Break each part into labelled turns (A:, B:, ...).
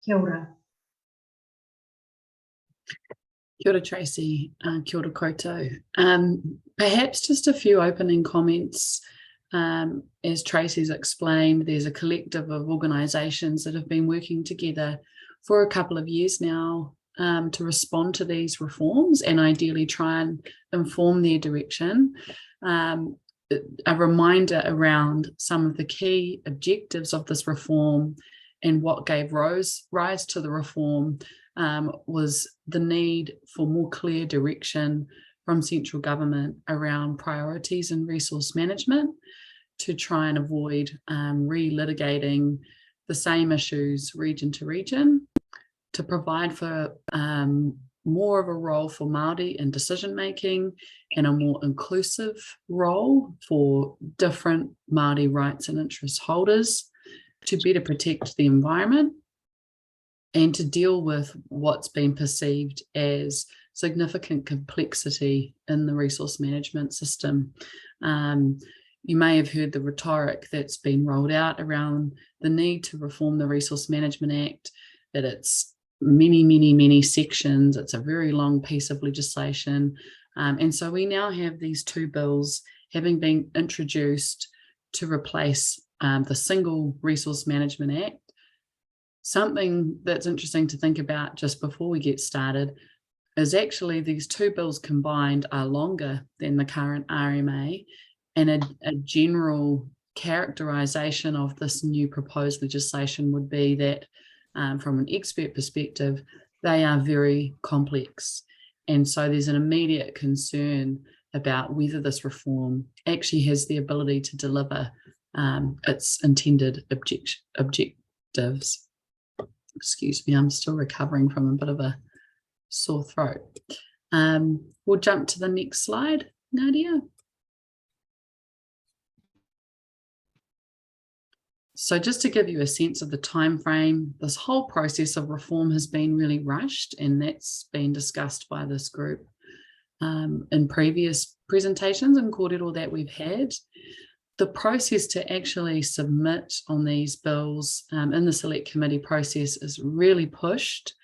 A: Kia ora.
B: Kia ora, Tracy. Kia ora koutou. Perhaps just a few opening comments. As Tracy's explained, there's a collective of organisations that have been working together for a couple of years now to respond to these reforms and ideally try and inform their direction. A reminder around some of the key objectives of this reform and what gave rise to the reform was the need for more clear direction from central government around priorities and resource management to try and avoid relitigating the same issues region to region, to provide for more of a role for Māori in decision making and a more inclusive role for different Māori rights and interest holders, to better protect the environment and to deal with what's been perceived as significant complexity in the resource management system. You may have heard the rhetoric that's been rolled out around the need to reform the Resource Management Act, that it's many sections. It's a very long piece of legislation. And so we now have these two bills having been introduced to replace the single Resource Management Act. Something that's interesting to think about just before we get started is actually these two bills combined are longer than the current RMA, and a general characterisation of this new proposed legislation would be that from an expert perspective, they are very complex. And so there's an immediate concern about whether this reform actually has the ability to deliver its intended objectives. Excuse me, I'm still recovering from a bit of a sore throat. We'll jump to the next slide, Nadia. So just to give you a sense of the time frame, this whole process of reform has been really rushed, and that's been discussed by this group in previous presentations and kōrero that we've had. The process to actually submit on these bills in the select committee process is really pushed.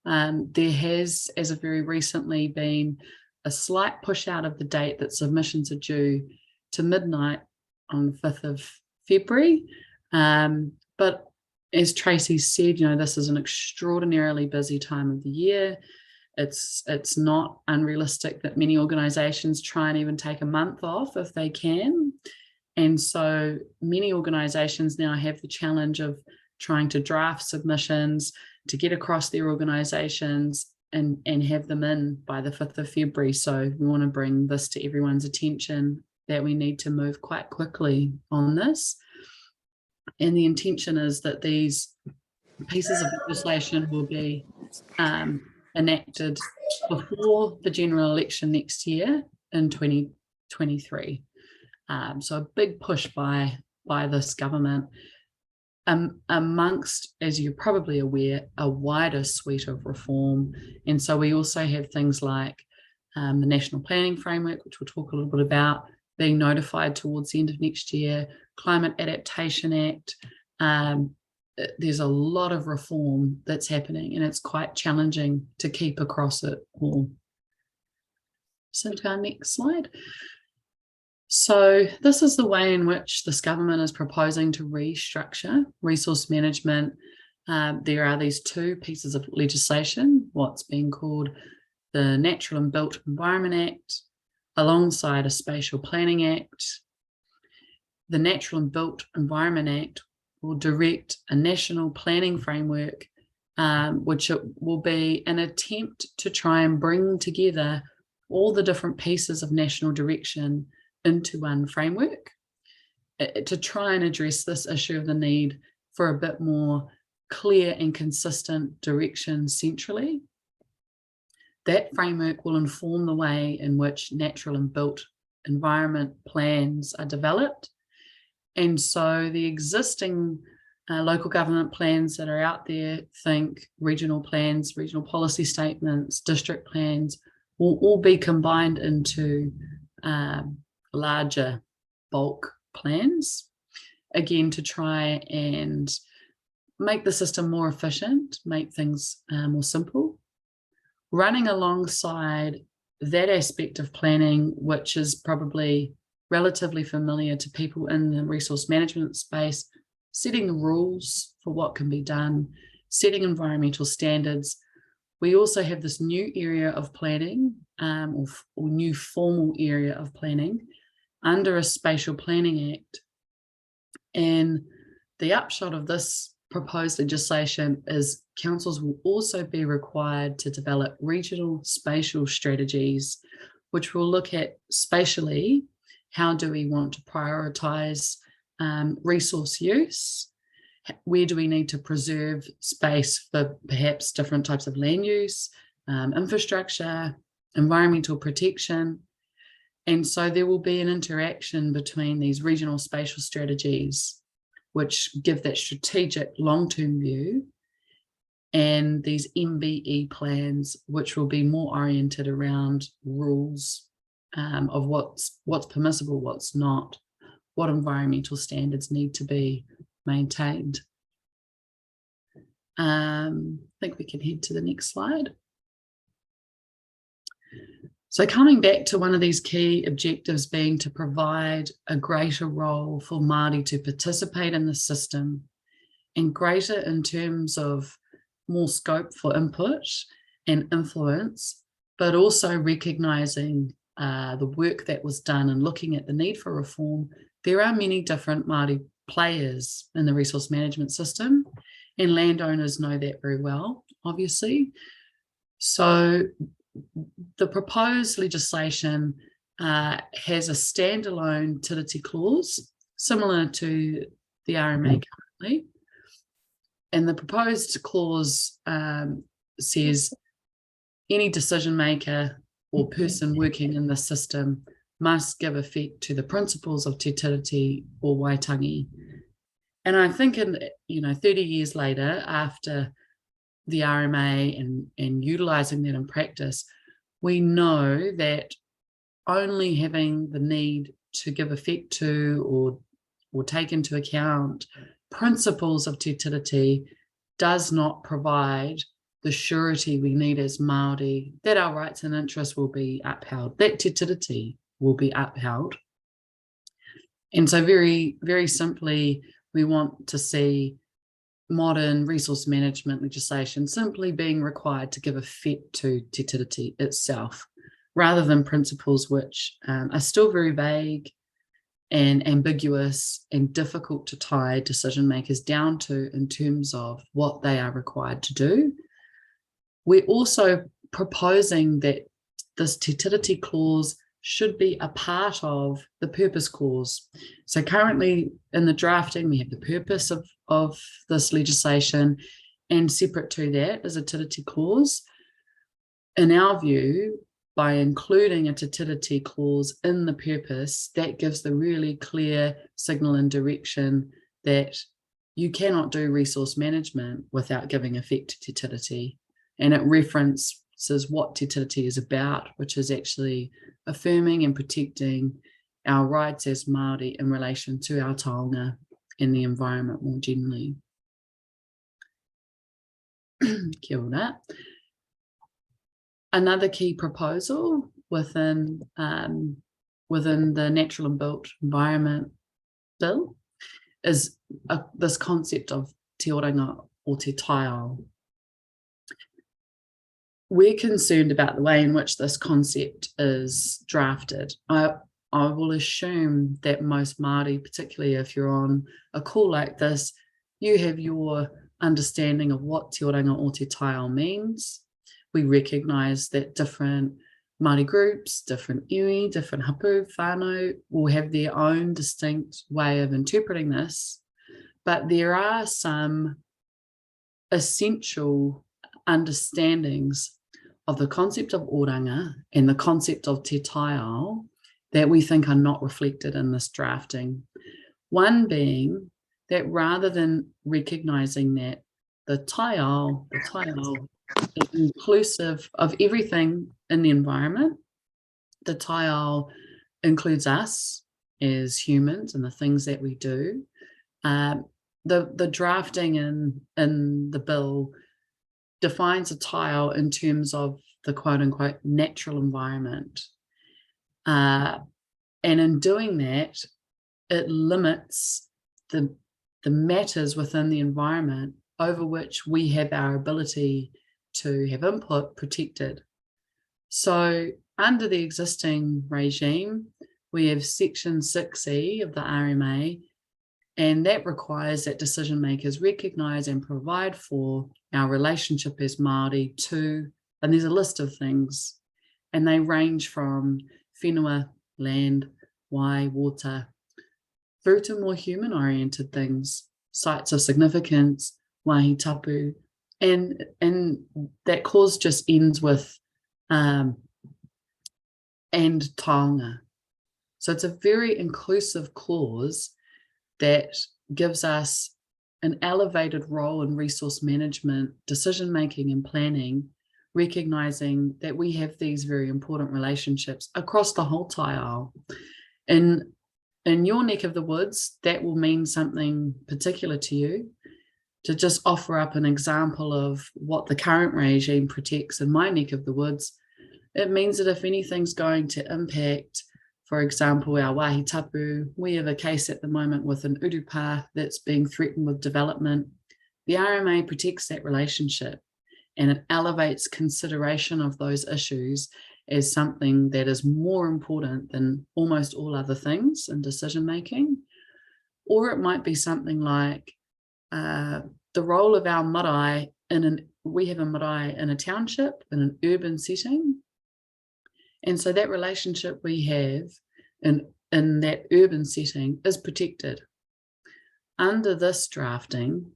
B: There has, as of very recently, been a slight push out of the date that submissions are due to midnight on the 5th of February. But as Tracy said, this is an extraordinarily busy time of the year. It's not unrealistic that many organisations try and even take a month off if they can. And so many organisations now have the challenge of trying to draft submissions to get across their organisations and have them in by the 5th of February. So we want to bring this to everyone's attention that we need to move quite quickly on this. And the intention is that these pieces of legislation will be enacted before the general election next year in 2023. So a big push by this government amongst, as you're probably aware, a wider suite of reform. And so we also have things like the National Planning Framework, which we'll talk a little bit about, being notified towards the end of next year, Climate Adaptation Act. There's a lot of reform that's happening, and it's quite challenging to keep across it all. So to our next slide. So this is the way in which this government is proposing to restructure resource management. There are these two pieces of legislation, what's being called the Natural and Built Environment Act, alongside a Spatial Planning Act. The Natural and Built Environment Act will direct a national planning framework, which will be an attempt to try and bring together all the different pieces of national direction into one framework to try and address this issue of the need for a bit more clear and consistent direction centrally. That framework will inform the way in which natural and built environment plans are developed. And so the existing local government plans that are out there, think regional plans, regional policy statements, district plans, will all be combined into larger bulk plans, again, to try and make the system more efficient, make things more simple. Running alongside that aspect of planning, which is probably relatively familiar to people in the resource management space, setting the rules for what can be done, setting environmental standards. We also have this new area of planning, or new formal area of planning under a Spatial Planning Act. And the upshot of this proposed legislation is councils will also be required to develop regional spatial strategies, which will look at spatially, how do we want to prioritise resource use? Where do we need to preserve space for perhaps different types of land use, infrastructure, environmental protection? And so there will be an interaction between these regional spatial strategies, which give that strategic long-term view, and these MBE plans, which will be more oriented around rules of what's permissible, what's not, what environmental standards need to be maintained. I think we can head to the next slide. So coming back to one of these key objectives being to provide a greater role for Māori to participate in the system, and greater in terms of more scope for input and influence, but also recognising the work that was done and looking at the need for reform. There are many different Māori players in the resource management system, and landowners know that very well, obviously. So the proposed legislation has a standalone tiriti clause, similar to the RMA currently. And the proposed clause says any decision maker or person working in the system must give effect to the principles of Te Tiriti or Waitangi. And I think 30 years later, after the RMA and utilising that in practice, we know that only having the need to give effect to or take into account principles of Te Tiriti does not provide the surety we need as Māori that our rights and interests will be upheld, that Te Tiriti will be upheld. And so very, very simply, we want to see modern resource management legislation simply being required to give effect to Te Tiriti itself, rather than principles which are still very vague and ambiguous and difficult to tie decision makers down to in terms of what they are required to do. We're also proposing that this Te Tiriti clause should be a part of the purpose clause. So currently in the drafting, we have the purpose of this legislation, and separate to that is a Te Tiriti clause. In our view, by including a Te Tiriti clause in the purpose, that gives the really clear signal and direction that you cannot do resource management without giving effect to Te Tiriti. And it references what Te Tiriti is about, which is actually affirming and protecting our rights as Māori in relation to our taonga and the environment more generally. Kia ora. Another key proposal within the Natural and Built Environment Bill is this concept of te oranga or te taiao. We're concerned about the way in which this concept is drafted. I will assume that most Māori, particularly if you're on a call like this, you have your understanding of what te oranga or te taiao means. We recognise that different Māori groups, different iwi, different hapū, whānau will have their own distinct way of interpreting this, but there are some essential understandings of the concept of oranga and the concept of te taiao that we think are not reflected in this drafting. One being that rather than recognising that the taiao is inclusive of everything in the environment, the taiao includes us as humans and the things that we do, the drafting in the bill defines a taiao in terms of the quote-unquote natural environment. And in doing that, it limits the matters within the environment over which we have our ability to have input protected. So under the existing regime, we have Section 6E of the RMA, and that requires that decision makers recognise and provide for our relationship as Māori to, and there's a list of things, and they range from whenua, land, wai, water, through to more human-oriented things, sites of significance, wāhi tapu, and that clause just ends with and taonga. So it's a very inclusive clause that gives us an elevated role in resource management, decision-making and planning, recognising that we have these very important relationships across the whole taiao. In your neck of the woods, that will mean something particular to you. To just offer up an example of what the current regime protects in my neck of the woods, it means that if anything's going to impact, for example, our wāhi tapu, we have a case at the moment with an urupa that's being threatened with development. The RMA protects that relationship, and it elevates consideration of those issues as something that is more important than almost all other things in decision making. Or it might be something like the role of our marae we have a marae in a township, in an urban setting. And so that relationship we have in that urban setting is protected. Under this drafting,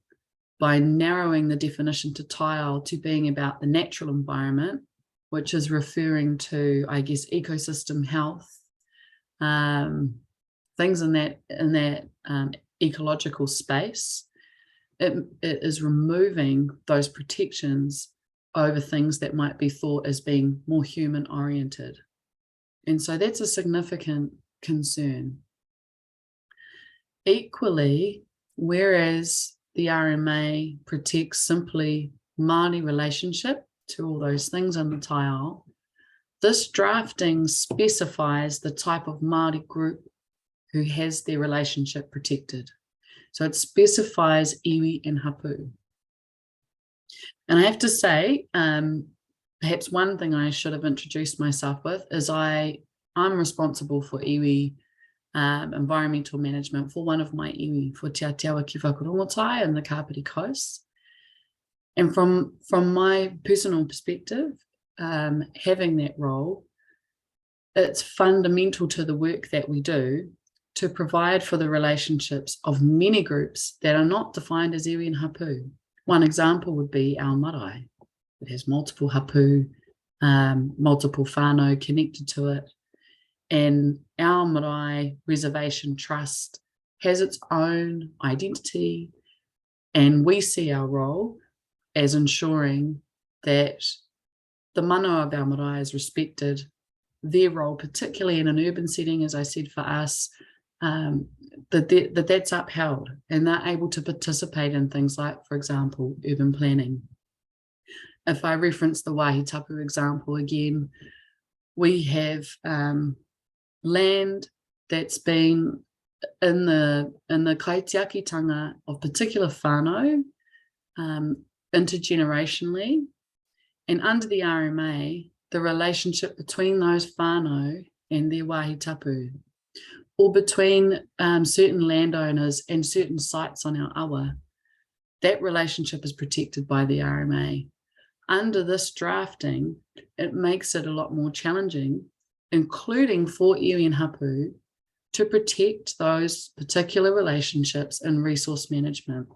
B: by narrowing the definition to taiao to being about the natural environment, which is referring to, I guess, ecosystem health, things in that ecological space, it is removing those protections over things that might be thought as being more human-oriented. And so that's a significant concern. Equally, whereas the RMA protects simply Māori relationship to all those things in the taiao, this drafting specifies the type of Māori group who has their relationship protected. So it specifies iwi and hapū. And I have to say, perhaps one thing I should have introduced myself with is I'm responsible for iwi environmental management for one of my iwi, for Te Tiriti ki Whakarongotai in the Kapiti Coast. And from my personal perspective, having that role, it's fundamental to the work that we do to provide for the relationships of many groups that are not defined as iwi and hapū. One example would be our marae. It has multiple hapū, multiple whānau connected to it. And our marae reservation trust has its own identity, and we see our role as ensuring that the mana of our marae is respected, their role, particularly in an urban setting, as I said, for us, that's upheld, and they're able to participate in things like, for example, urban planning. If I reference the wāhi tapu example again, we have land that's been in the kaitiakitanga of particular whānau intergenerationally, and under the RMA, the relationship between those whānau and their wāhi tapu, or between certain landowners and certain sites on our awa, that relationship is protected by the RMA. Under this drafting, it makes it a lot more challenging, including for iwi and hapū, to protect those particular relationships in resource management.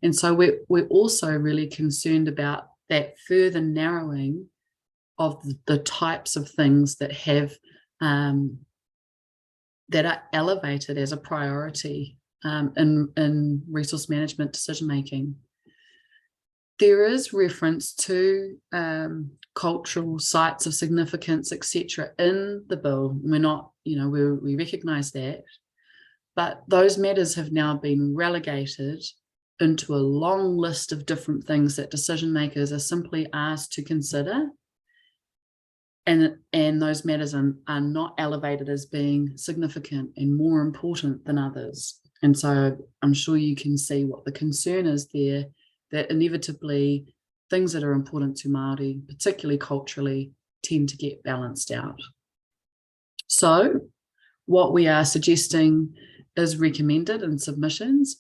B: And so we're also really concerned about that further narrowing of the types of things that have that are elevated as a priority in resource management decision making. There is reference to cultural sites of significance, etc., in the bill. We're not, we recognise that, But those matters have now been relegated into a long list of different things that decision makers are simply asked to consider. And those matters are not elevated as being significant and more important than others. And so I'm sure you can see what the concern is there, that inevitably things that are important to Māori, particularly culturally, tend to get balanced out. So what we are suggesting is recommended in submissions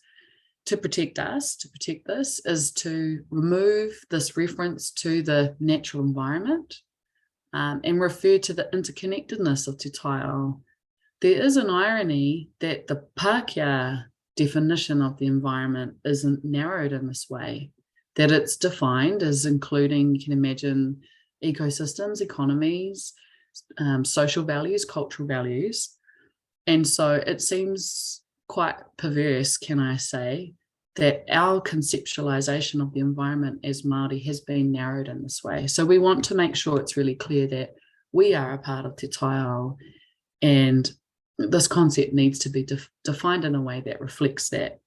B: to protect this, is to remove this reference to the natural environment and refer to the interconnectedness of Te Taiao. There is an irony that the Pākehā definition of the environment isn't narrowed in this way, that it's defined as including, you can imagine, ecosystems, economies, social values, cultural values. And so it seems quite perverse, can I say, that our conceptualization of the environment as Māori has been narrowed in this way. So we want to make sure it's really clear that we are a part of Te Taiao, and this concept needs to be defined in a way that reflects that.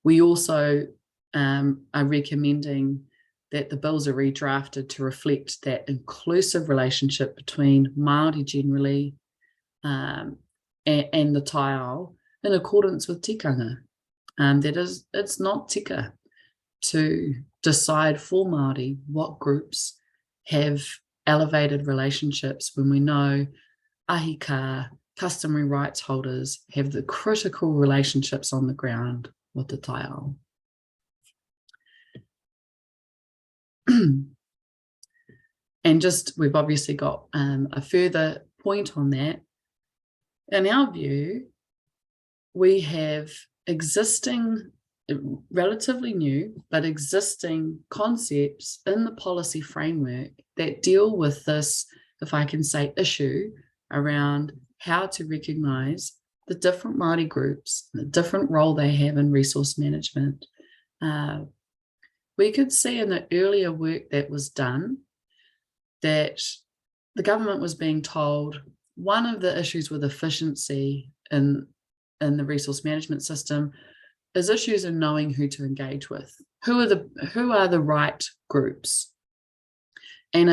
B: We also are recommending that the bills are redrafted to reflect that inclusive relationship between Māori generally and the taiao in accordance with tikanga. That is, it's not tika to decide for Māori what groups have elevated relationships when we know ahika, customary rights holders, have the critical relationships on the ground with the taiao. And just, we've obviously got a further point on that. In our view, we have existing, relatively new, but existing concepts in the policy framework that deal with this, if I can say, issue around how to recognise the different Māori groups, the different role they have in resource management. We could see in the earlier work that was done that the government was being told one of the issues with efficiency in the resource management system is issues in knowing who to engage with. Who are the right groups? And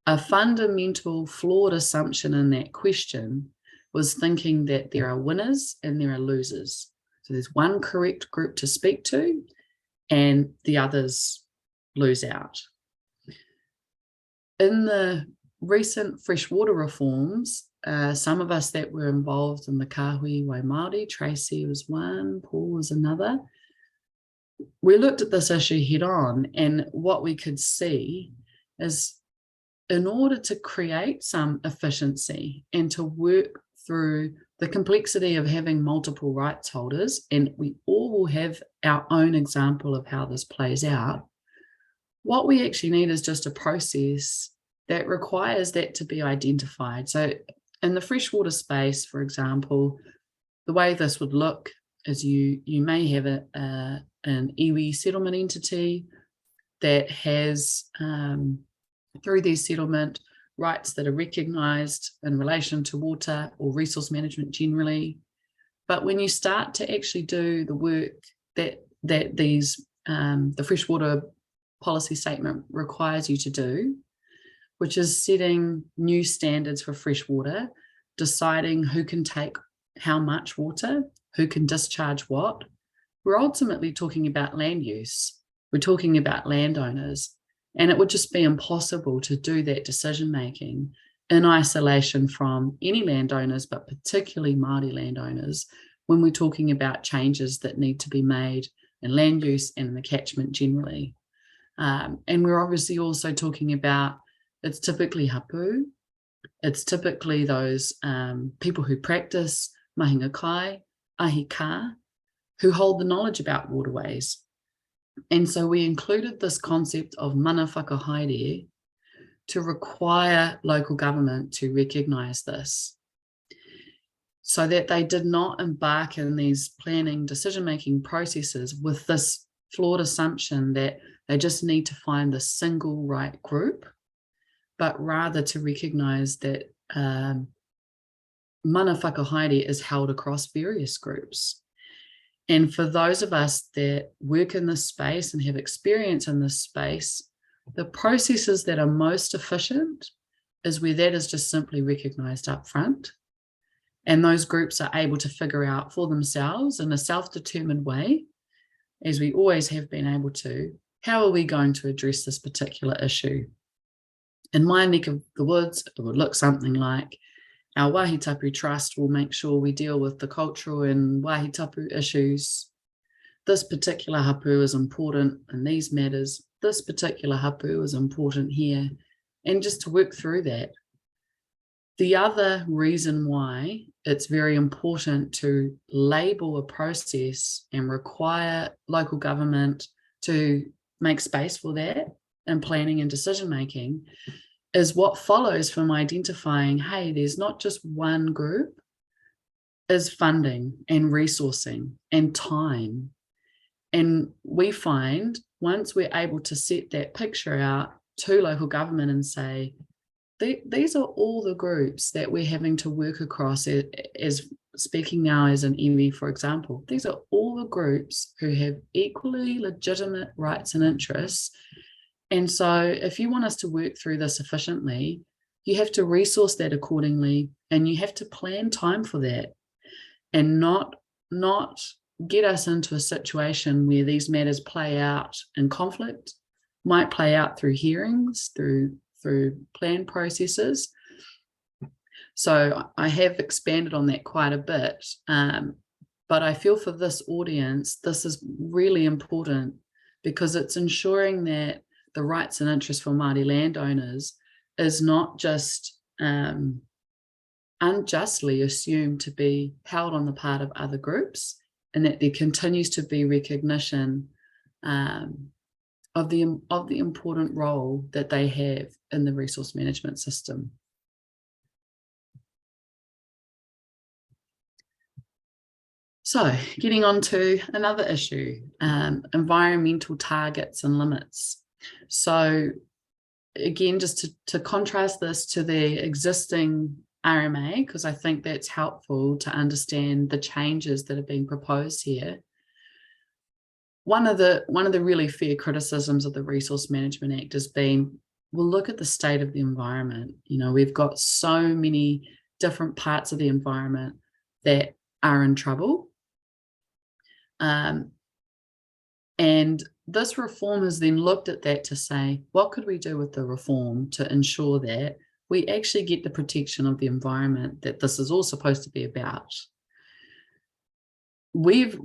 B: a fundamental flawed assumption in that question was thinking that there are winners and there are losers. So there's one correct group to speak to and the others lose out. In the recent freshwater reforms, some of us that were involved in the Kahui Waimaori, Tracy was one, Paul was another, we looked at this issue head on, and what we could see is in order to create some efficiency and to work through the complexity of having multiple rights holders, and we all will have our own example of how this plays out, what we actually need is just a process that requires that to be identified. So in the freshwater space, for example, the way this would look is you may have an iwi settlement entity that has, through their settlement, rights that are recognised in relation to water or resource management generally. But when you start to actually do the work that the freshwater policy statement requires you to do, which is setting new standards for freshwater, deciding who can take how much water, who can discharge what, we're ultimately talking about land use. We're talking about landowners. And it would just be impossible to do that decision-making in isolation from any landowners, but particularly Māori landowners, when we're talking about changes that need to be made in land use and in the catchment generally. And we're obviously also talking about, it's typically hapū. It's typically those people who practice mahinga kai, ahika, who hold the knowledge about waterways. And so we included this concept of mana whakahaere to require local government to recognise this, so that they did not embark in these planning decision-making processes with this flawed assumption that they just need to find the single right group, but rather to recognise that mana whakahaere is held across various groups. And for those of us that work in this space and have experience in this space, the processes that are most efficient is where that is just simply recognised up front. And those groups are able to figure out for themselves in a self-determined way, as we always have been able to, how are we going to address this particular issue? In my neck of the woods, it would look something like our Wāhi Tapu Trust will make sure we deal with the cultural and Wāhi Tapu issues. This particular hapū is important in these matters. This particular hapū is important here. And just to work through that. The other reason why it's very important to label a process and require local government to make space for that in planning and decision making is what follows from identifying, hey, there's not just one group, is funding and resourcing and time. And we find once we're able to set that picture out to local government and say, these are all the groups that we're having to work across, as speaking now as an ME, for example, these are all the groups who have equally legitimate rights and interests. And so if you want us to work through this efficiently, you have to resource that accordingly, and you have to plan time for that, and not get us into a situation where these matters play out in conflict, might play out through hearings, through plan processes. So I have expanded on that quite a bit, but I feel for this audience, this is really important because it's ensuring that the rights and interests for Māori landowners is not just unjustly assumed to be held on the part of other groups, and that there continues to be recognition of the important role that they have in the resource management system. So getting on to another issue, environmental targets and limits. So again, just to contrast this to the existing RMA, because I think that's helpful to understand the changes that are being proposed here. One of the really fair criticisms of the Resource Management Act has been, we'll look at the state of the environment. You know, we've got so many different parts of the environment that are in trouble. And this reform has then looked at that to say, what could we do with the reform to ensure that we actually get the protection of the environment that this is all supposed to be about? We've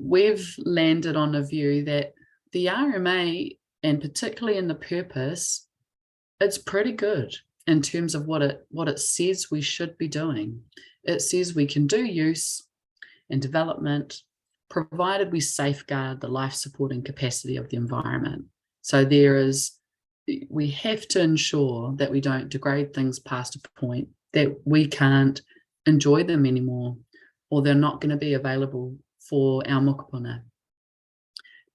B: landed on a view that the RMA, and particularly in the purpose, it's pretty good in terms of what it says we should be doing. It says we can do use and development, provided we safeguard the life-supporting capacity of the environment. So we have to ensure that we don't degrade things past a point that we can't enjoy them anymore, or they're not going to be available for our mokopuna.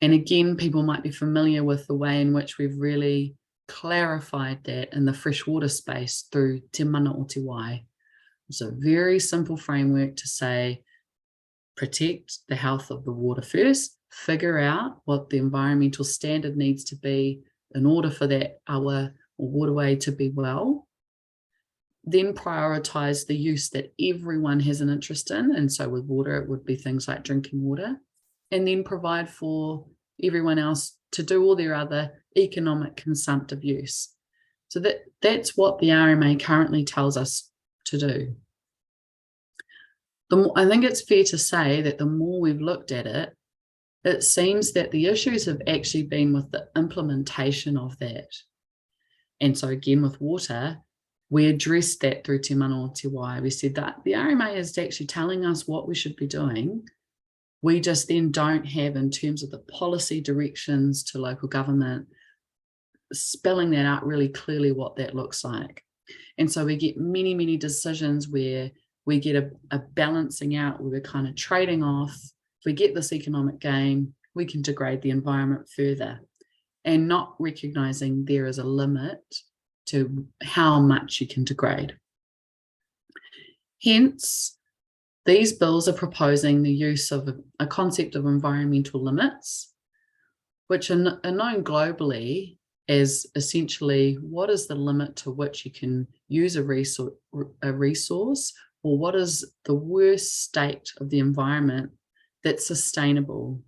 B: And again, people might be familiar with the way in which we've really clarified that in the freshwater space through Te Mana o Te Wai. It's a very simple framework to say, protect the health of the water first, figure out what the environmental standard needs to be in order for that awa or waterway to be well, then prioritise the use that everyone has an interest in. And so with water, it would be things like drinking water, and then provide for everyone else to do all their other economic consumptive use. So that's what the RMA currently tells us to do. I think it's fair to say that the more we've looked at it, it seems that the issues have actually been with the implementation of that. And so again, with water, we addressed that through Te Mana o Te Wai. We said that the RMA is actually telling us what we should be doing. We just then don't have, in terms of the policy directions to local government, spelling that out really clearly what that looks like. And so we get many, many decisions where we get a balancing out, where we're kind of trading off. If we get this economic gain, we can degrade the environment further, and not recognising there is a limit to how much you can degrade. Hence, These bills are proposing the use of a concept of environmental limits, which are known globally as essentially what is the limit to which you can use a resource, or what is the worst state of the environment that's sustainable.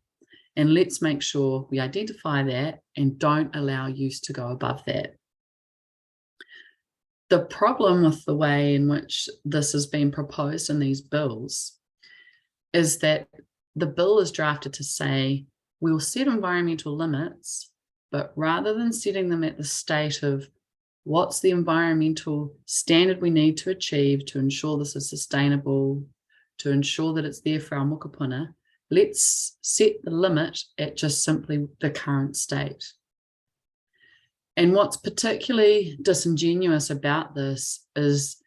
B: And let's make sure we identify that and don't allow use to go above that. The problem with the way in which this has been proposed in these bills is that the bill is drafted to say, we'll set environmental limits, but rather than setting them at the state of what's the environmental standard we need to achieve to ensure this is sustainable, to ensure that it's there for our mokopuna, let's set the limit at just simply the current state. And what's particularly disingenuous about this is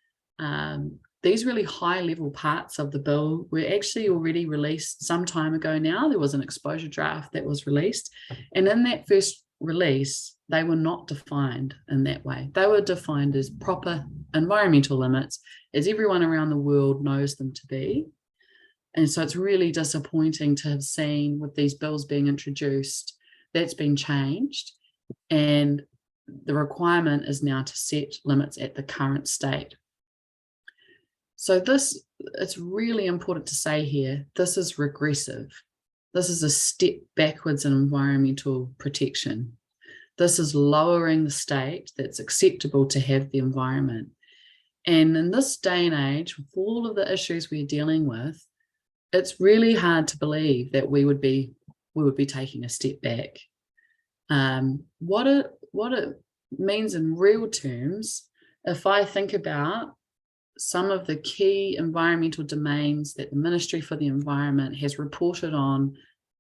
B: these really high-level parts of the bill were actually already released some time ago now. There was an exposure draft that was released. And in that first release, they were not defined in that way. They were defined as proper environmental limits, as everyone around the world knows them to be. And so it's really disappointing to have seen with these bills being introduced, that's been changed. And the requirement is now to set limits at the current state. So this, it's really important to say here, this is regressive. This is a step backwards in environmental protection. This is lowering the state that's acceptable to have the environment. And in this day and age, with all of the issues we're dealing with, it's really hard to believe that we would be taking a step back. What it means in real terms, if I think about some of the key environmental domains that the Ministry for the Environment has reported on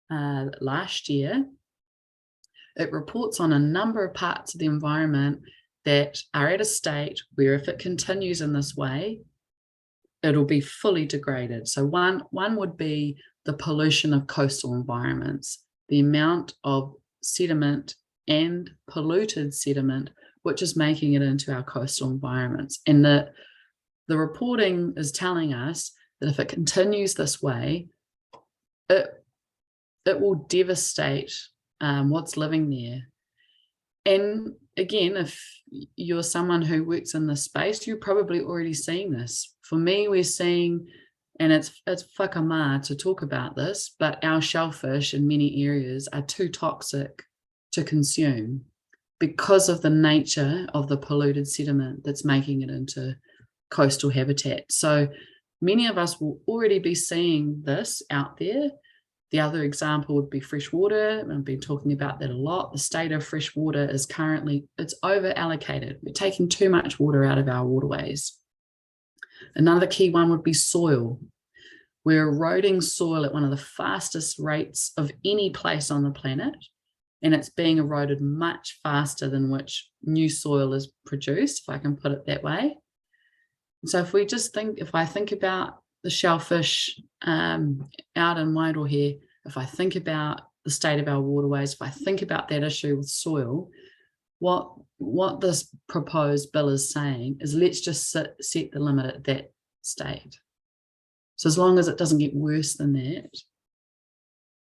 B: last year, it reports on a number of parts of the environment that are at a state where if it continues in this way, it'll be fully degraded. So one would be the pollution of coastal environments, the amount of sediment and polluted sediment, which is making it into our coastal environments. And the reporting is telling us that if it continues this way, it will devastate what's living there. And again, if you're someone who works in this space, you're probably already seeing this. For me, we're seeing, and it's whakamā to talk about this, but our shellfish in many areas are too toxic to consume because of the nature of the polluted sediment that's making it into coastal habitat. So many of us will already be seeing this out there. The other example would be fresh water. I've been talking about that a lot. The state of fresh water is currently, it's over allocated. We're taking too much water out of our waterways. Another key one would be soil. We're eroding soil at one of the fastest rates of any place on the planet, and it's being eroded much faster than which new soil is produced, if I can put it that way. So if we just think, if I think about the shellfish out in Wairohe, if I think about the state of our waterways, if I think about that issue with soil, what this proposed bill is saying is let's just set the limit at that state. So as long as it doesn't get worse than that,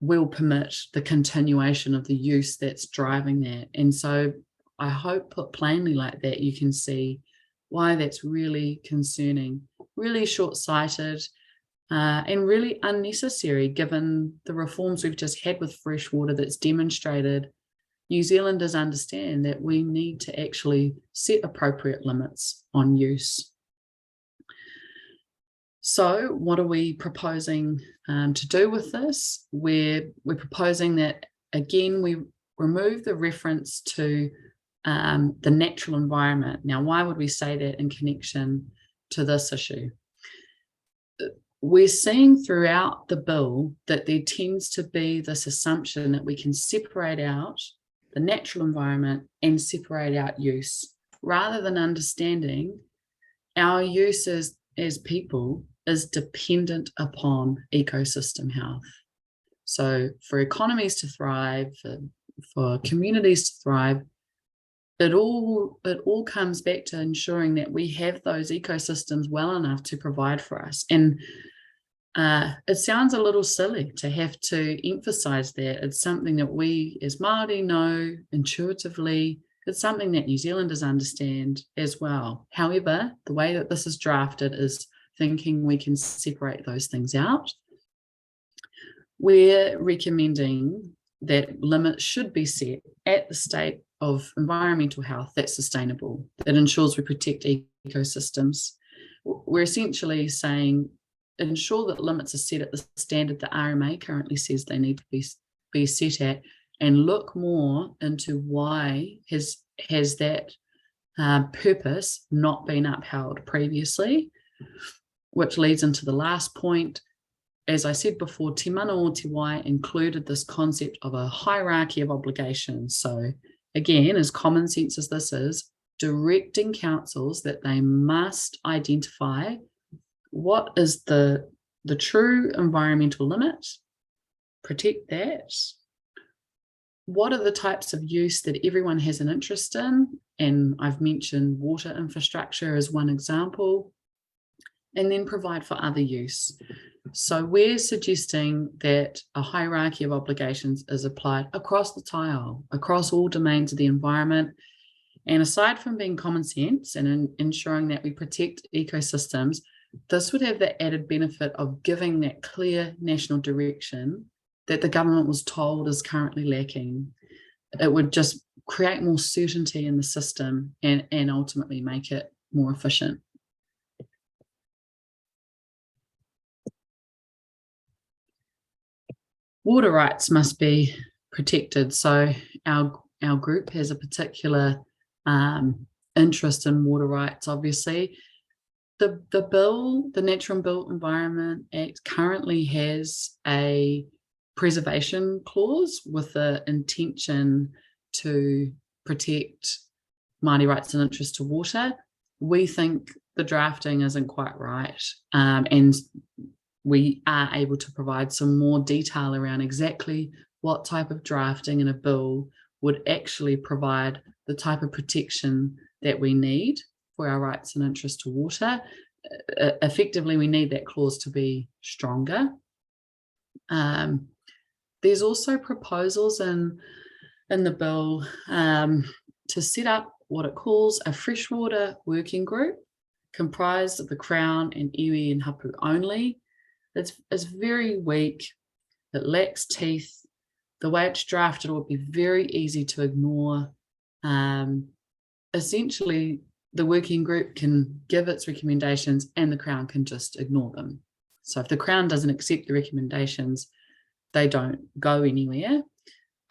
B: we'll permit the continuation of the use that's driving that. And so I hope put plainly like that, you can see why that's really concerning, really short-sighted, and really unnecessary given the reforms we've just had with freshwater that's demonstrated New Zealanders understand that we need to actually set appropriate limits on use. So what are we proposing to do with this? We're proposing that, again, we remove the reference to the natural environment. Now, why would we say that in connection to this issue? We're seeing throughout the bill that there tends to be this assumption that we can separate out the natural environment and separate out use, rather than understanding our use as people is dependent upon ecosystem health. So for economies to thrive, for communities to thrive, it all comes back to ensuring that we have those ecosystems well enough to provide for us. And It sounds a little silly to have to emphasise that. It's something that we as Māori know intuitively. It's something that New Zealanders understand as well. However, the way that this is drafted is thinking we can separate those things out. We're recommending that limits should be set at the state of environmental health that's sustainable, that ensures we protect ecosystems. We're essentially saying ensure that limits are set at the standard that RMA currently says they need to be set at, and look more into why has that purpose not been upheld previously, which leads into the last point. As I said before, Te Mana o Te Wai included this concept of a hierarchy of obligations. So again, as common sense as this is, directing councils that they must identify what is the true environmental limit, protect that. What are the types of use that everyone has an interest in? And I've mentioned water infrastructure as one example, and then provide for other use. So we're suggesting that a hierarchy of obligations is applied across the taiao, across all domains of the environment. And aside from being common sense and ensuring that we protect ecosystems, this would have the added benefit of giving that clear national direction that the government was told is currently lacking. It would just create more certainty in the system and ultimately make it more efficient. Water rights must be protected. So our group has a particular interest in water rights, obviously. The bill, the Natural and Built Environment Act, currently has a preservation clause with the intention to protect Māori rights and interest to water. We think the drafting isn't quite right, and we are able to provide some more detail around exactly what type of drafting in a bill would actually provide the type of protection that we need for our rights and interest to water. Effectively, we need that clause to be stronger. There's also proposals in the bill to set up what it calls a freshwater working group comprised of the Crown and iwi and hapū only. It's very weak, it lacks teeth. The way it's drafted would be very easy to ignore. Essentially, the working group can give its recommendations and the Crown can just ignore them. So if the Crown doesn't accept the recommendations, they don't go anywhere.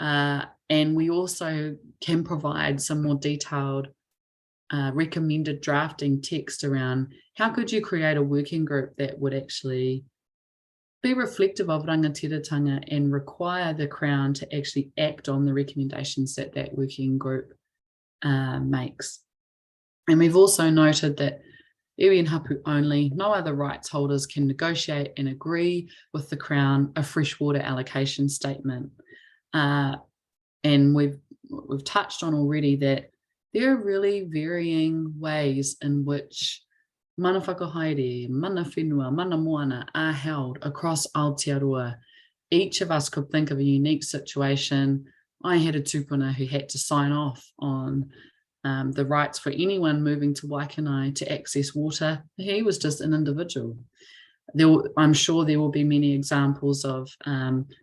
B: And we also can provide some more detailed recommended drafting text around how could you create a working group that would actually be reflective of rangatiratanga and require the Crown to actually act on the recommendations that that working group makes. And we've also noted that iwi and hapū only, no other rights holders can negotiate and agree with the Crown a freshwater allocation statement. And we've touched on already that there are really varying ways in which mana whakahaere, mana whenua, mana moana are held across Aotearoa. Each of us could think of a unique situation. I had a tupuna who had to sign off on the rights for anyone moving to Waikanai to access water. He was just an individual. I'm sure there will be many examples of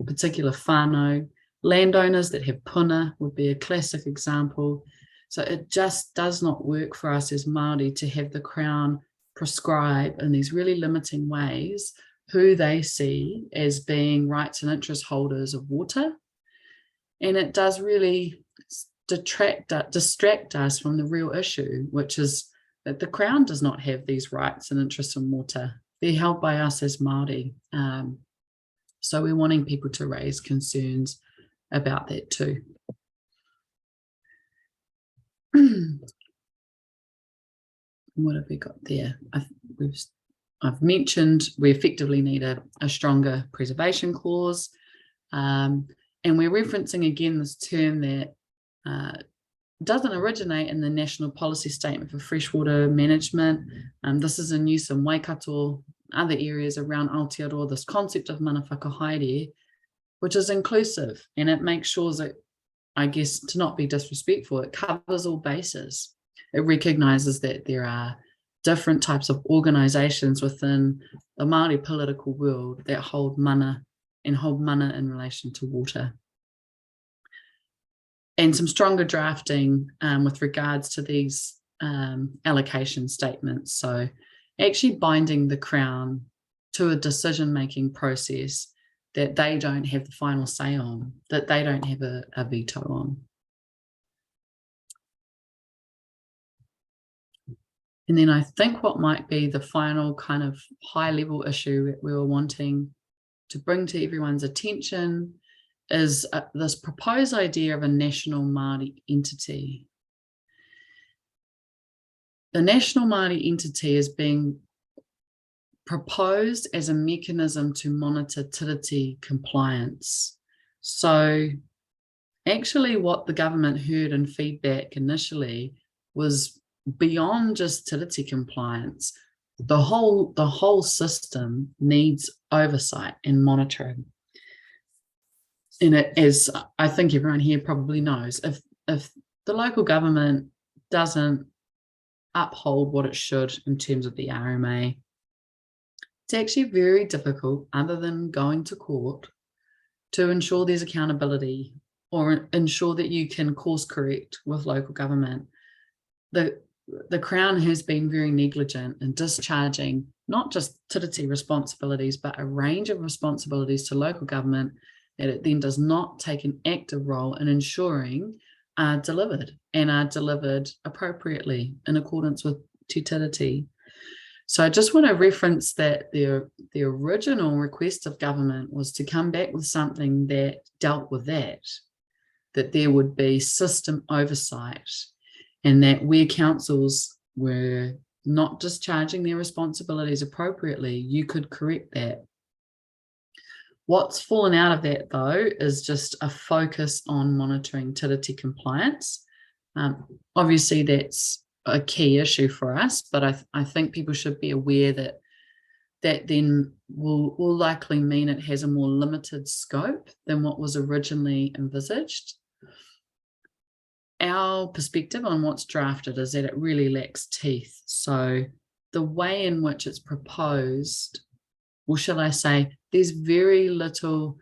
B: particular whānau. Landowners that have puna would be a classic example. So it just does not work for us as Māori to have the Crown prescribe in these really limiting ways who they see as being rights and interest holders of water. And it does really distract us from the real issue, which is that the Crown does not have these rights and interests in water. They're held by us as Māori. So we're wanting people to raise concerns about that too. What have we got there? I've mentioned we effectively need a stronger preservation clause, and we're referencing again this term that doesn't originate in the National Policy Statement for Freshwater Management. This is in use in Waikato other areas around Aotearoa, this concept of mana whakahaere, which is inclusive, and it makes sure that, I guess, to not be disrespectful, it covers all bases. It recognises that there are different types of organisations within the Māori political world that hold mana and hold mana in relation to water. And some stronger drafting with regards to these allocation statements. So actually binding the Crown to a decision-making process that they don't have the final say on, that they don't have a veto on. And then I think what might be the final kind of high-level issue that we were wanting to bring to everyone's attention is this proposed idea of a national Māori entity. The national Māori entity is being proposed as a mechanism to monitor tiriti compliance. So actually what the government heard in feedback initially was beyond just tiriti compliance. The whole system needs oversight and monitoring. And as I think everyone here probably knows, if the local government doesn't uphold what it should in terms of the RMA, it's actually very difficult, other than going to court, to ensure there's accountability or ensure that you can course correct with local government. The Crown has been very negligent in discharging not just tiriti responsibilities, but a range of responsibilities to local government that it then does not take an active role in ensuring are delivered and are delivered appropriately in accordance with Te Tiriti. So I just want to reference that the original request of government was to come back with something that dealt with that there would be system oversight, and that where councils were not discharging their responsibilities appropriately, you could correct that. What's fallen out of that, though, is just a focus on monitoring tiriti compliance. Obviously, that's a key issue for us, but I think people should be aware that then will likely mean it has a more limited scope than what was originally envisaged. Our perspective on what's drafted is that it really lacks teeth. So the way in which it's proposed, or shall I say, there's very little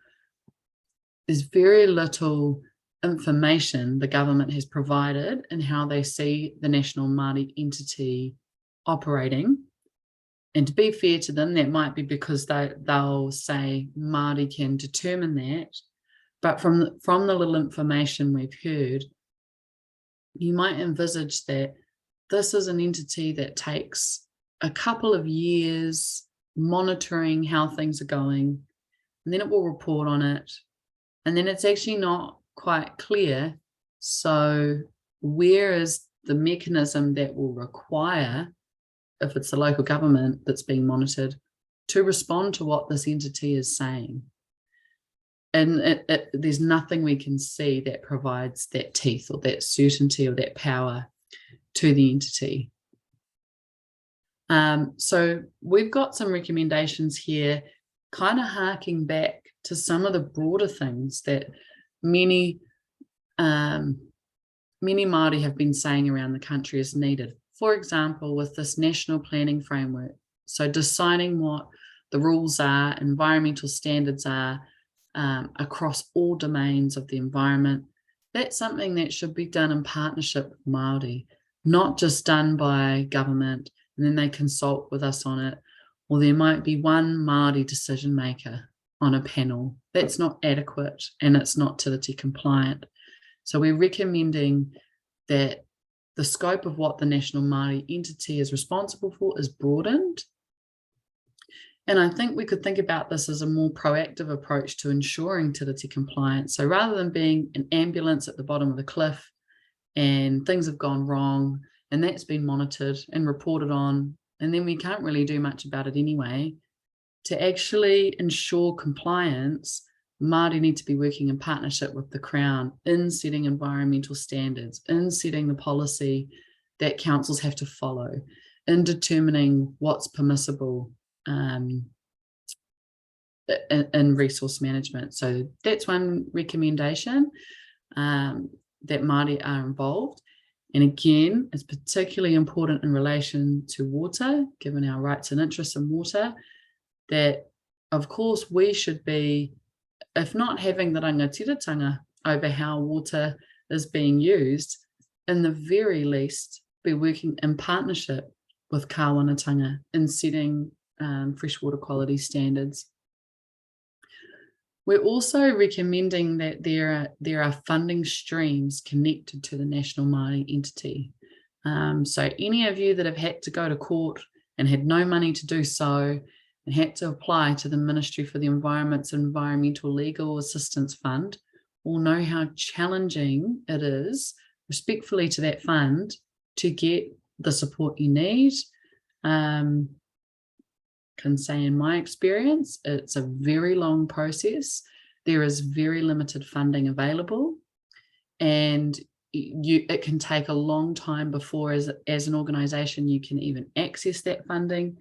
B: information the government has provided in how they see the national Māori entity operating. And to be fair to them, that might be because they'll say Māori can determine that. But from the little information we've heard, you might envisage that this is an entity that takes a couple of years monitoring how things are going, and then it will report on it, and then it's actually not quite clear. So where is the mechanism that will require, if it's the local government that's being monitored, to respond to what this entity is saying? And there's nothing we can see that provides that teeth or that certainty or that power to the entity. So we've got some recommendations here, kind of harking back to some of the broader things that many Māori have been saying around the country is needed. For example, with this national planning framework, so deciding what the rules are, environmental standards are, across all domains of the environment, that's something that should be done in partnership with Māori, not just done by government and then they consult with us on it, or there might be one Māori decision maker on a panel. That's not adequate and it's not tiriti compliant. So we're recommending that the scope of what the national Māori entity is responsible for is broadened. And I think we could think about this as a more proactive approach to ensuring tiriti compliance. So rather than being an ambulance at the bottom of the cliff and things have gone wrong and that's been monitored and reported on, and then we can't really do much about it anyway, to actually ensure compliance, Māori need to be working in partnership with the Crown in setting environmental standards, in setting the policy that councils have to follow, in determining what's permissible in resource management. So that's one recommendation, that Māori are involved. And again, it's particularly important in relation to water, given our rights and interests in water, that of course we should be, if not having the rangatiratanga over how water is being used, in the very least be working in partnership with kāwanatanga in setting freshwater quality standards. We're also recommending that there are funding streams connected to the National Māori entity. So any of you that have had to go to court and had no money to do so and had to apply to the Ministry for the Environment's Environmental Legal Assistance Fund will know how challenging it is, respectfully to that fund, to get the support you need. Can say in my experience, it's a very long process. There is very limited funding available, and it can take a long time before as an organisation you can even access that funding,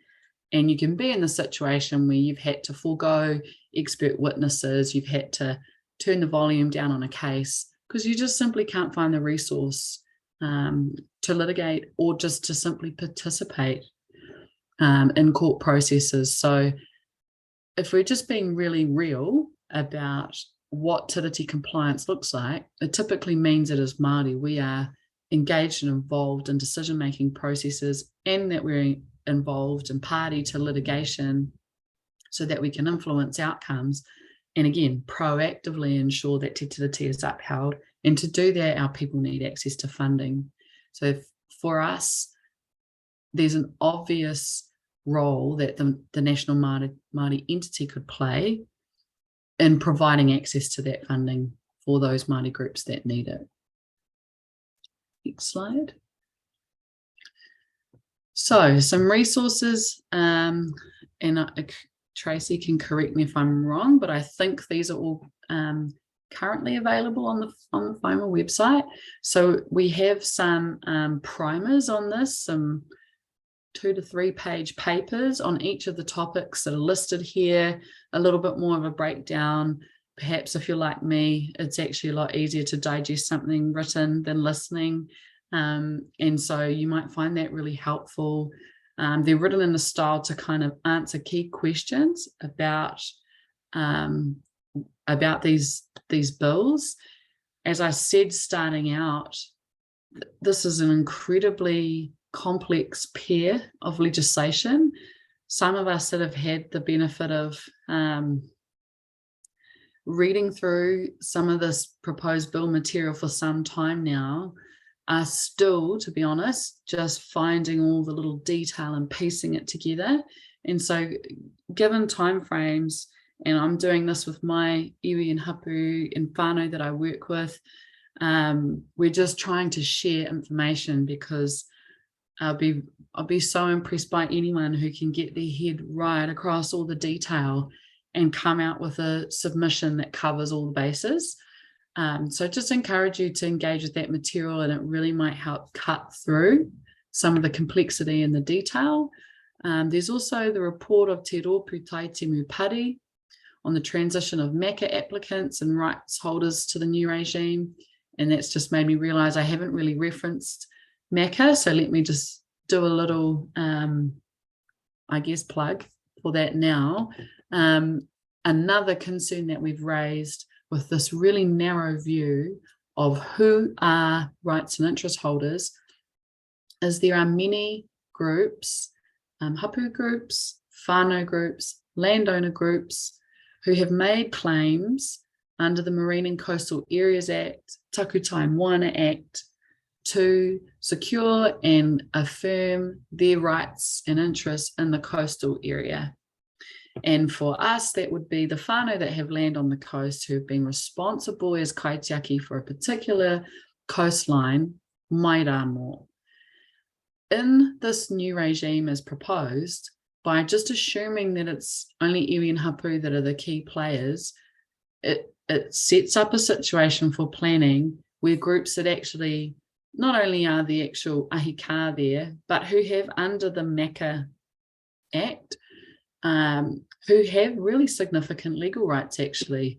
B: and you can be in the situation where you've had to forego expert witnesses, you've had to turn the volume down on a case because you just simply can't find the resource to litigate or just to simply participate in court processes. So if we're just being really real about what Tiriti compliance looks like, it typically means that as Māori, we are engaged and involved in decision-making processes, and that we're involved and party to litigation so that we can influence outcomes, and again, proactively ensure that Te Tiriti is upheld. And to do that, our people need access to funding. So for us, there's an obvious role that the National Māori entity could play in providing access to that funding for those Māori groups that need it. Next slide. So some resources, and Tracy can correct me if I'm wrong, but I think these are all currently available on the FOMA website. So we have some primers on this, some 2 to 3 page papers on each of the topics that are listed here, a little bit more of a breakdown. Perhaps if you're like me, it's actually a lot easier to digest something written than listening. And so you might find that really helpful. They're written in a style to kind of answer key questions about these bills. As I said, starting out, this is an incredibly complex pair of legislation. Some of us that have had the benefit of reading through some of this proposed bill material for some time now are still, to be honest, just finding all the little detail and piecing it together. And so given timeframes, and I'm doing this with my iwi and hapū and whānau that I work with, we're just trying to share information, because I'll be so impressed by anyone who can get their head right across all the detail and come out with a submission that covers all the bases. So just encourage you to engage with that material, and it really might help cut through some of the complexity and the detail. There's also the report of Te Rōpū Tai Temu Pari on the transition of MACA applicants and rights holders to the new regime. And that's just made me realise I haven't really referenced MACA, so let me just do a little, I guess, plug for that now. Another concern that we've raised with this really narrow view of who are rights and interest holders is there are many groups, hapū groups, whānau groups, landowner groups, who have made claims under the Marine and Coastal Areas Act, Takutai Moana Act, to secure and affirm their rights and interests in the coastal area. And for us, that would be the whānau that have land on the coast who have been responsible as kaitiaki for a particular coastline, mai rā mō. In this new regime as proposed, by just assuming that it's only iwi and hapū that are the key players, it sets up a situation for planning where groups that actually not only are the actual ahika there, but who have under the MACA Act who have really significant legal rights actually,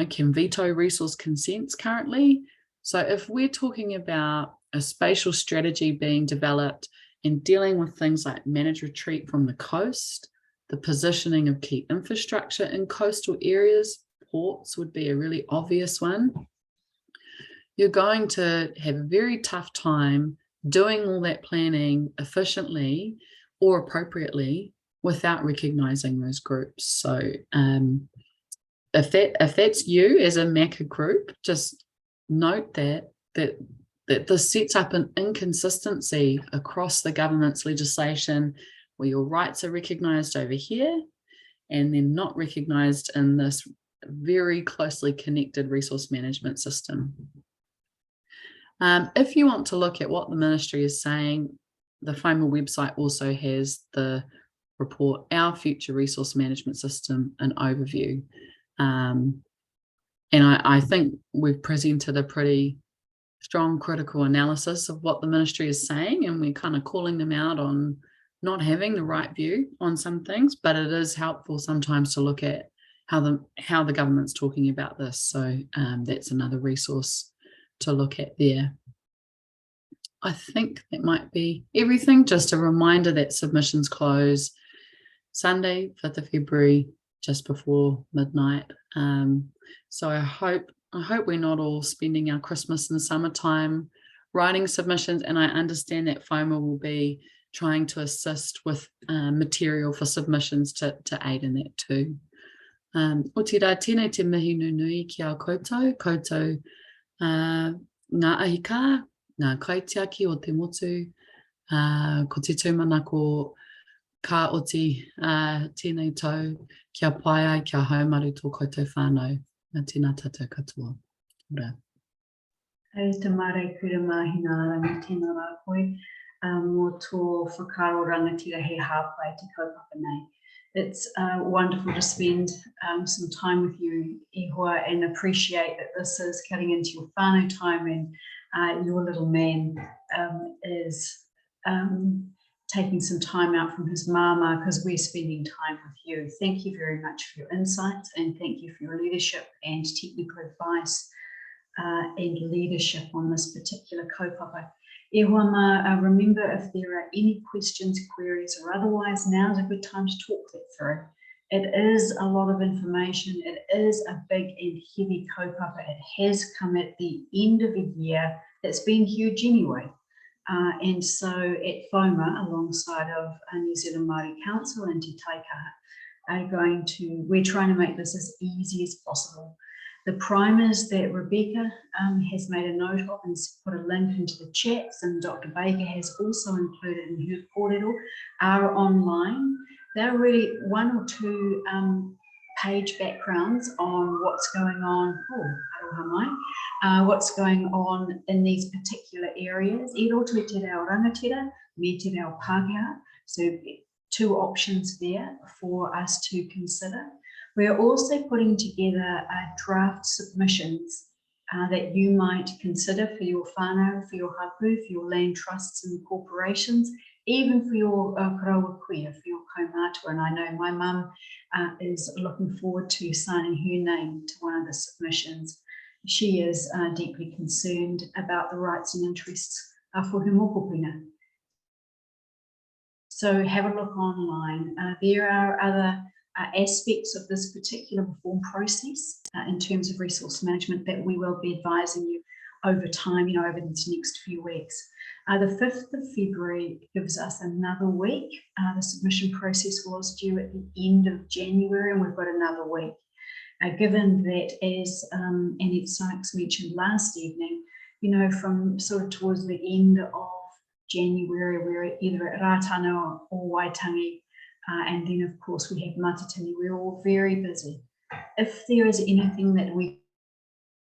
B: can veto resource consents currently. So if we're talking about a spatial strategy being developed and dealing with things like managed retreat from the coast, the positioning of key infrastructure in coastal areas, ports would be a really obvious one. You're going to have a very tough time doing all that planning efficiently or appropriately without recognising those groups. So if that's you as a MACA group, just note that this sets up an inconsistency across the government's legislation where your rights are recognised over here and then not recognised in this very closely connected resource management system. If you want to look at what the ministry is saying, the FOMA website also has the report, Our Future Resource Management System, an overview. And I think we've presented a pretty strong critical analysis of what the ministry is saying, and we're kind of calling them out on not having the right view on some things, but it is helpful sometimes to look at how the government's talking about this. So that's another resource to look at there. I think that might be everything. Just a reminder that submissions close Sunday, 5th of February, just before midnight. So I hope we're not all spending our Christmas and summertime writing submissions, and I understand that FOMA will be trying to assist with material for submissions to aid in that too. O te rā, tēnei te mihi nui ki a koutou, ngā ahika, ngā kaitiaki o te motu, ko te tūmanako ka oti tēnei tau, kia pai ai, kia haumaru tō koutou whānau, ngā tēnā tātou katoa. Ora.
A: Hei te mare kura Mahina-a-rangi tēnā rā koe, mō tō whakaro rangatira he hapū te kaupapa nei. It's wonderful to spend some time with you, Ihua, and appreciate that this is cutting into your whānau time, and your little man is taking some time out from his mama because we're spending time with you. Thank you very much for your insights, and thank you for your leadership and technical advice and leadership on this particular kaupapa. Ihua, remember, if there are any questions, queries, or otherwise, now's a good time to talk that through. It is a lot of information. It is a big and heavy kaupapa. It has come at the end of a year that's been huge anyway. And so at FOMA, alongside of New Zealand Māori Council and Te Tiriti, we're trying to make this as easy as possible. The primers that Rebecca has made a note of and put a link into the chats, and Dr. Baker has also included in her kōrero, are online. They're really one or two page backgrounds on what's going on, what's going on in these particular areas. I roto te reo rangatira, me te reo Pākehā. So two options there for us to consider. We're also putting together draft submissions that you might consider for your whānau, for your hapū, for your land trusts and corporations, even for your karawa kuia, for your kaumātua. And I know my mum is looking forward to signing her name to one of the submissions. She is deeply concerned about the rights and interests for her mokopuna. So have a look online. There are other aspects of this particular reform process in terms of resource management that we will be advising you over time, over these next few weeks. The 5th of February gives us another week. The submission process was due at the end of January, and we've got another week. Given that, as Annette Sykes mentioned last evening, from sort of towards the end of January, we're either at Rātana or Waitangi, and then of course we have Matatini. We're all very busy. If there is anything that we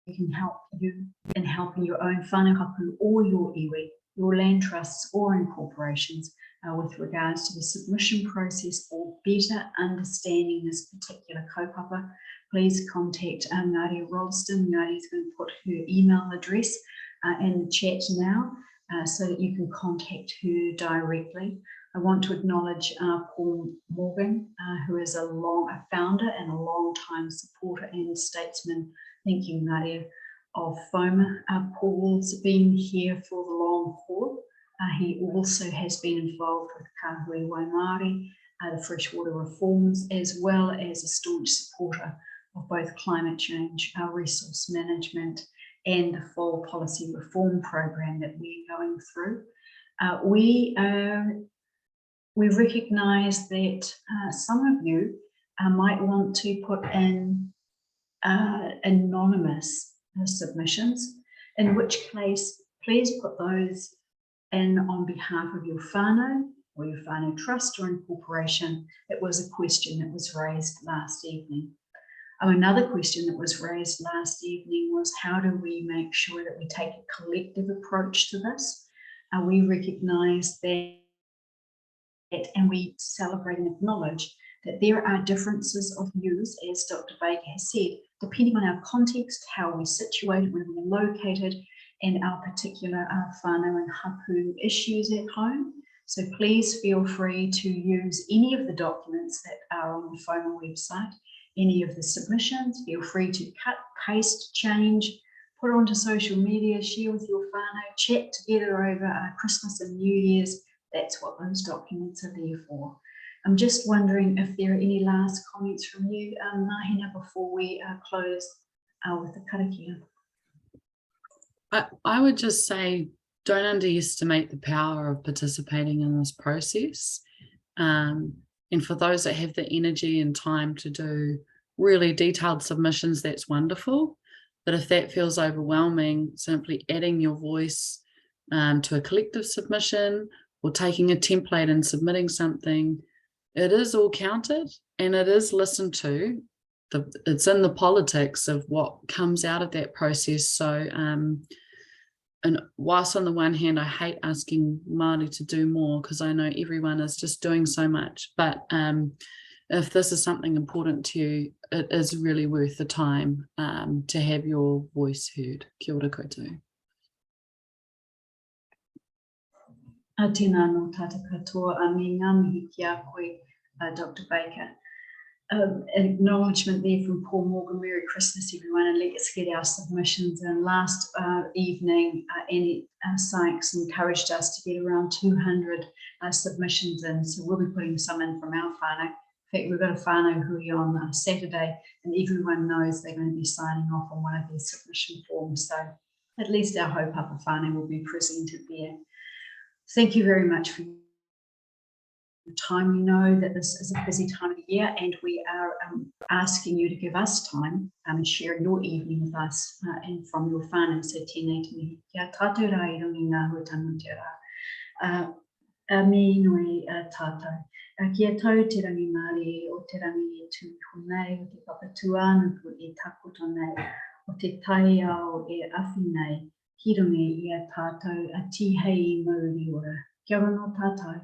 A: can help you in helping your own whānau hapū or your iwi, your land trusts or incorporations with regards to the submission process or better understanding this particular kaupapa, please contact Nadia Rolston. Nadia's going to put her email address in the chat now. so that you can contact her directly. I want to acknowledge Paul Morgan, who is a founder and a long-time supporter and statesman. Thank you, Nadia, of FOMA. Paul's been here for the long haul. He also has been involved with Kaha Māori, the freshwater reforms, as well as a staunch supporter of both climate change, resource management, and the full policy reform program that we're going through. We recognise that some of you might want to put in anonymous submissions, in which case please put those in on behalf of your whānau or your whānau trust or incorporation. It was a question that was raised last evening. Another question that was raised last evening was, how do we make sure that we take a collective approach to this? We recognise that, and we celebrate and acknowledge that there are differences of views, as Dr. Baker has said, depending on our context, how we're situated, where we're located, and our particular whānau and hapū issues at home. So please feel free to use any of the documents that are on the FOMA website, any of the submissions. Feel free to cut, paste, change, put onto social media, share with your whānau, chat together over Christmas and New Year's. That's what those documents are there for. I'm just wondering if there are any last comments from you, Mahina, before we close with the karakia.
B: I would just say, don't underestimate the power of participating in this process. And for those that have the energy and time to do really detailed submissions, that's wonderful. But if that feels overwhelming, simply adding your voice to a collective submission or taking a template and submitting something, it is all counted and it is listened to. It's in the politics of what comes out of that process. So, and whilst on the one hand, I hate asking Māori to do more because I know everyone is just doing so much, but if this is something important to you, it is really worth the time to have your voice heard. Kia ora koutou.
A: Tēnā no tātou katoa, me ngā mihi ki a koe, Dr. Baker. An acknowledgement there from Paul Morgan. Merry Christmas, everyone, and let's get our submissions in. Last evening, Annette Sykes encouraged us to get around 200 submissions in, so we'll be putting some in from our whānau. In fact, we've got a whānau hui on Saturday, and everyone knows they're going to be signing off on one of their submission forms, so at least our haupapa whānau will be presented there. Thank you very much for your time. We know that this is a busy time of the year, and we are asking you to give us time and share your evening with us and from your whānau. So tēnei te mihi. Kia tātou rā I rungi ngā huatanga te rā. Me noi tātou. Kia tau te rangi Māori o te rangi e tūho nei, o te papatuānuku e takoto nei, o te taiao e awhi nei. Ki rungi I a tātou a tihei mauri ora. Kia ora no tātou.